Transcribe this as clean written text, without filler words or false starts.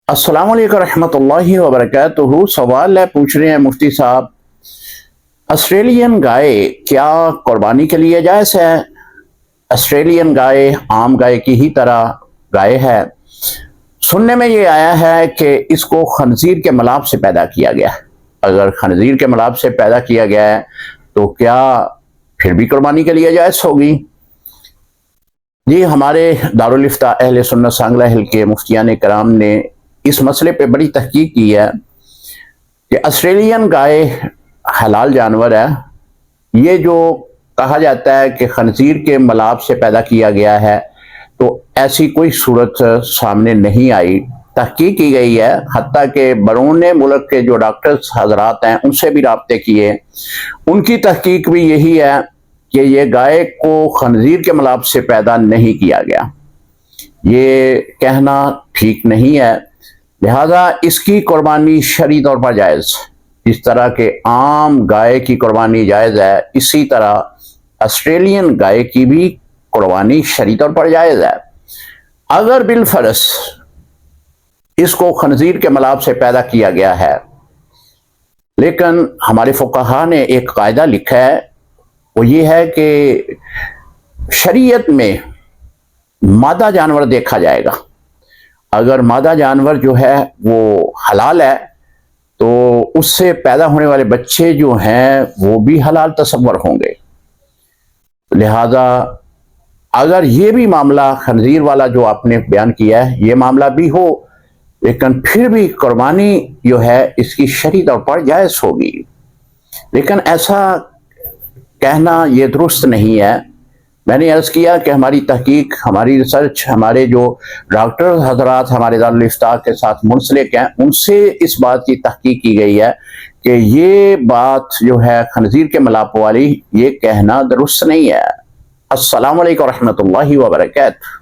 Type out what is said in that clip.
السلام علیکم رحمۃ اللہ وبرکاتہ۔ سوال ہے، پوچھ رہے ہیں مفتی صاحب، آسٹریلین گائے کیا قربانی کے لیے جائز ہے؟ آسٹریلین گائے عام گائے کی ہی طرح گائے ہے۔ سننے میں یہ آیا ہے کہ اس کو خنزیر کے ملاب سے پیدا کیا گیا ہے۔ اگر خنزیر کے ملاب سے پیدا کیا گیا ہے تو کیا پھر بھی قربانی کے لیے جائز ہوگی؟ جی، ہمارے دارالافتاء اہل سنت سانگلہ ہل کے مفتیان کرام نے اس مسئلے پہ بڑی تحقیق کی ہے کہ آسٹریلین گائے حلال جانور ہے۔ یہ جو کہا جاتا ہے کہ خنزیر کے ملاب سے پیدا کیا گیا ہے، تو ایسی کوئی صورت سامنے نہیں آئی۔ تحقیق کی گئی ہے، حتیٰ کہ بیرون ملک کے جو ڈاکٹرز حضرات ہیں ان سے بھی رابطے کیے، ان کی تحقیق بھی یہی ہے کہ یہ گائے کو خنزیر کے ملاب سے پیدا نہیں کیا گیا۔ یہ کہنا ٹھیک نہیں ہے، لہذا اس کی قربانی شرعی طور پر جائز۔ جس طرح کہ عام گائے کی قربانی جائز ہے، اسی طرح آسٹریلین گائے کی بھی قربانی شرعی طور پر جائز ہے۔ اگر بالفرض اس کو خنزیر کے ملاب سے پیدا کیا گیا ہے، لیکن ہمارے فقہا نے ایک قاعدہ لکھا ہے، وہ یہ ہے کہ شریعت میں مادہ جانور دیکھا جائے گا۔ اگر مادہ جانور جو ہے وہ حلال ہے تو اس سے پیدا ہونے والے بچے جو ہیں وہ بھی حلال تصور ہوں گے۔ لہذا اگر یہ بھی معاملہ خنزیر والا جو آپ نے بیان کیا ہے، یہ معاملہ بھی ہو، لیکن پھر بھی قربانی جو ہے اس کی شرعی طور پر جائز ہوگی۔ لیکن ایسا کہنا یہ درست نہیں ہے۔ میں نے عرض کیا کہ ہماری تحقیق، ہماری ریسرچ، ہمارے جو ڈاکٹر حضرات ہمارے دارالافتاء کے ساتھ منسلک ہیں، ان سے اس بات کی تحقیق کی گئی ہے کہ یہ بات جو ہے خنزیر کے ملاپ والی، یہ کہنا درست نہیں ہے۔ السلام علیکم ورحمۃ اللہ وبرکاتہ۔